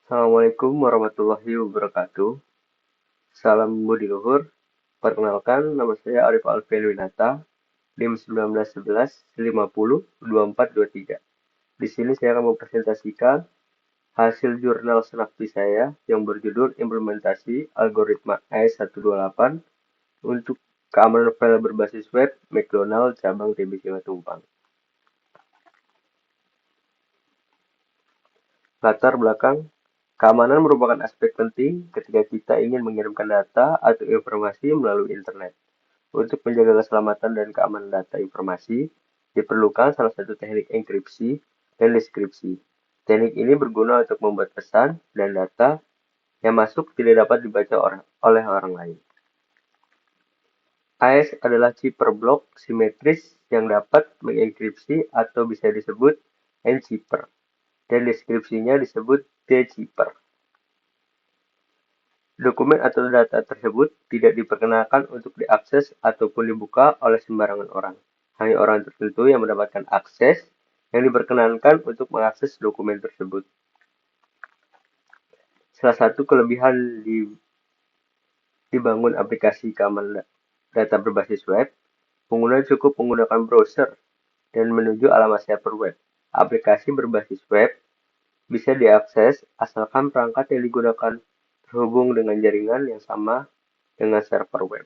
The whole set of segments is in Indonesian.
Assalamualaikum warahmatullahi wabarakatuh. Salam budi luhur. Perkenalkan, nama saya Arif Alfian Winata, NIM 1911 50 2423. Di sini saya akan mempresentasikan hasil jurnal senapti saya yang berjudul Implementasi Algoritma AES128 untuk keamanan file berbasis web McDonald cabang TBC Matupang. Latar belakang, keamanan merupakan aspek penting ketika kita ingin mengirimkan data atau informasi melalui internet. Untuk menjaga keselamatan dan keamanan data informasi, diperlukan salah satu teknik enkripsi dan deskripsi. Teknik ini berguna untuk membuat pesan dan data yang masuk tidak dapat dibaca oleh orang lain. AES adalah cipher blok simetris yang dapat mengenkripsi atau bisa disebut encipher, dan deskripsinya disebut decipher. Dokumen atau data tersebut tidak diperkenankan untuk diakses ataupun dibuka oleh sembarangan orang. Hanya orang tertentu yang mendapatkan akses yang diperkenankan untuk mengakses dokumen tersebut. Salah satu kelebihan dibangun aplikasi keamanan data berbasis web, pengguna cukup menggunakan browser dan menuju alamat server web. Aplikasi berbasis web bisa diakses asalkan perangkat yang digunakan terhubung dengan jaringan yang sama dengan server web.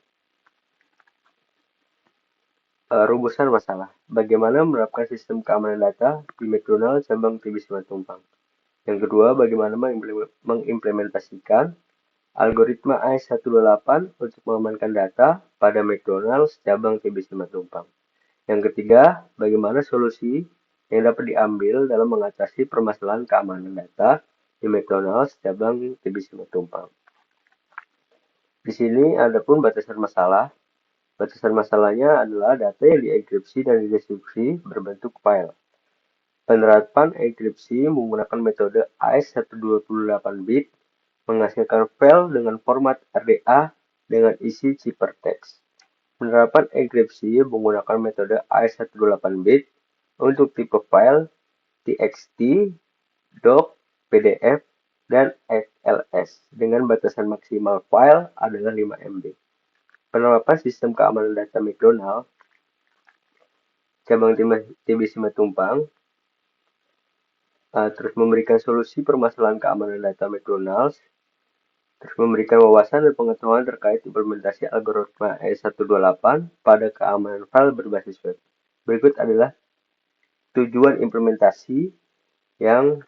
Rumusan masalah. Bagaimana menerapkan sistem keamanan data di McDonald cabang TBC Matupang. Yang kedua, bagaimana mengimplementasikan algoritma AES128 untuk mengamankan data pada McDonald cabang TBC Matupang. Yang ketiga, bagaimana solusi yang dapat diambil dalam mengatasi permasalahan keamanan data di McDonald cabang TBC Matupang. Di sini ada pun batasan masalah. Batasan masalahnya adalah data yang dienkripsi dan dideskripsi berbentuk file. Penerapan enkripsi menggunakan metode AES128-bit menghasilkan file dengan format RDA dengan isi ciphertext. Penerapan enkripsi menggunakan metode AES128-bit untuk tipe file TXT, doc, PDF, dan XLS dengan batasan maksimal file adalah 5 MB. Penerapan sistem keamanan data McDonald cabang TBC Matupang terus memberikan solusi permasalahan keamanan data McDonald, terus memberikan wawasan dan pengetahuan terkait implementasi algoritma AES128 pada keamanan file berbasis web. Berikut adalah tujuan implementasi yang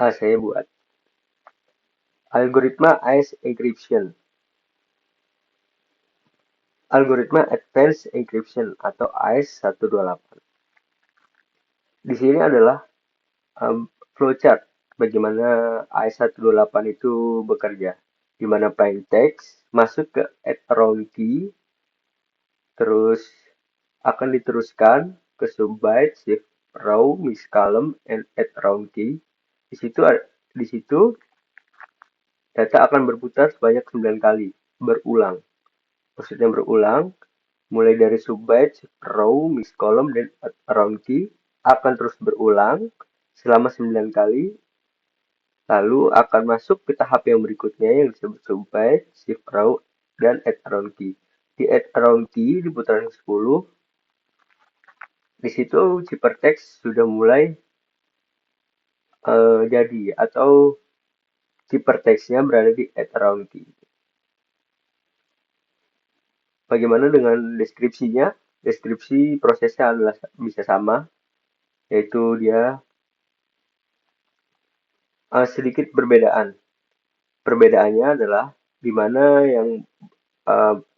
saya buat. Algoritma AES Encryption. Algoritma Advanced Encryption atau AES128. Di sini adalah flowchart bagaimana AES128 itu bekerja, di mana plain text masuk ke add around key, terus akan diteruskan ke subbyte, shift row, mix column, and add around key. Di situ data akan berputar sebanyak 9 kali, berulang. Maksudnya berulang, mulai dari subbyte, shift row, mix column, dan add around key akan terus berulang selama 9 kali, lalu akan masuk ke tahap yang berikutnya yang disebut subbyte, shift row, dan add around key. Di add around key di putaran 10, di situ ciphertext sudah mulai jadi atau ciphertextnya berada di add around key. Bagaimana dengan deskripsinya? Deskripsi prosesnya adalah bisa sama, yaitu dia sedikit berbedaan. Perbedaannya adalah di mana yang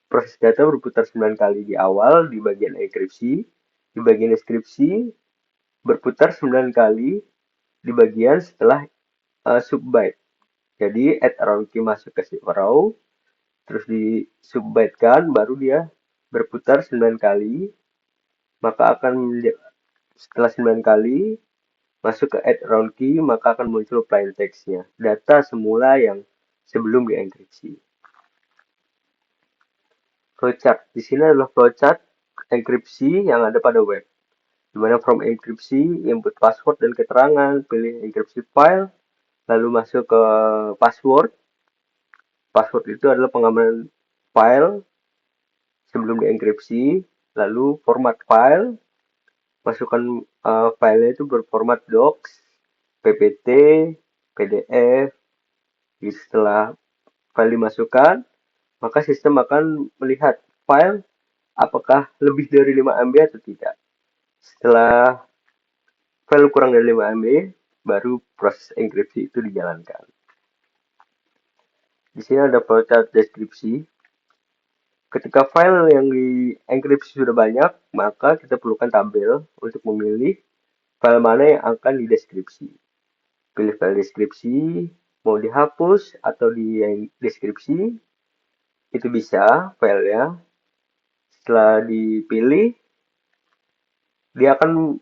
proses data berputar 9 kali di awal di bagian enkripsi, di bagian deskripsi berputar 9 kali di bagian setelah subbyte. Jadi add around key masuk ke shift row, terus di subbyte kan, baru dia berputar 9 kali, maka akan setelah 9 kali masuk ke add around key, maka akan muncul plain text-nya, data semula yang sebelum dienkripsi. Flowchart. Di sini adalah flowchart enkripsi yang ada pada web. Di mana from enkripsi, input password dan keterangan, pilih enkripsi file, lalu masuk ke password. Password itu adalah pengamanan file sebelum dienkripsi, lalu format file, masukkan filenya itu berformat docs, ppt, pdf. Jadi setelah file dimasukkan, maka sistem akan melihat file apakah lebih dari 5 MB atau tidak. Setelah file kurang dari 5 MB, baru proses enkripsi itu dijalankan. Di sini ada flowchart deskripsi. Ketika file yang dienkripsi sudah banyak, maka kita perlukan tabel untuk memilih file mana yang akan dideskripsi. Pilih file deskripsi, mau dihapus atau dideskripsi, itu bisa filenya. Setelah dipilih, dia akan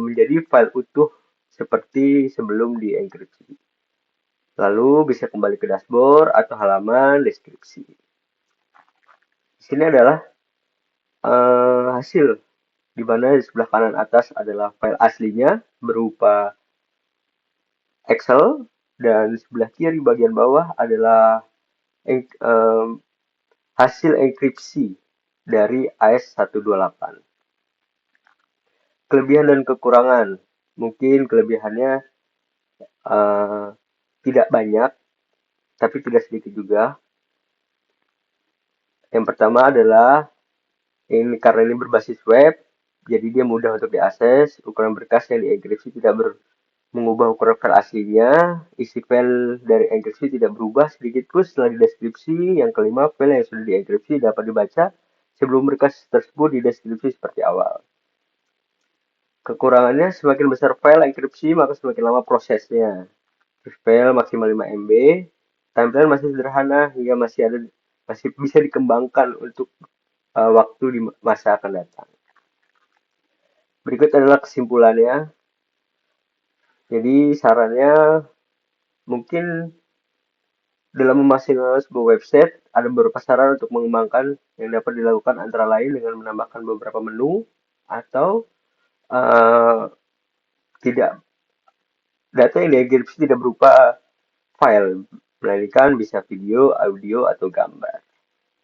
menjadi file utuh seperti sebelum dienkripsi. Lalu bisa kembali ke dashboard atau halaman deskripsi. Di sini adalah hasil, di mana di sebelah kanan atas adalah file aslinya berupa Excel, dan sebelah kiri bagian bawah adalah hasil enkripsi dari AES-128. Kelebihan dan kekurangan. Mungkin kelebihannya tidak banyak, tapi tidak sedikit juga. Yang pertama adalah karena ini berbasis web, jadi dia mudah untuk diakses. Ukuran berkas yang dienkripsi tidak mengubah ukuran file aslinya. Isi file dari enkripsi tidak berubah sedikit pun setelah dideskripsi. Yang kelima, file yang sudah dienkripsi dapat dibaca sebelum berkas tersebut dideskripsi seperti awal. Kekurangannya, semakin besar file enkripsi, maka semakin lama prosesnya. File maksimal 5 MB, tampilan masih sederhana hingga masih bisa dikembangkan untuk waktu di masa akan datang. Berikut adalah kesimpulannya. Jadi sarannya, mungkin dalam memastikan sebuah website, ada beberapa saran untuk mengembangkan yang dapat dilakukan antara lain dengan menambahkan beberapa menu atau tidak data yang dienkripsi tidak berupa file, melainkan bisa video, audio, atau gambar.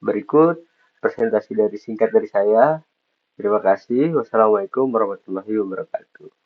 Berikut presentasi singkat dari saya. Terima kasih. Wassalamualaikum warahmatullahi wabarakatuh.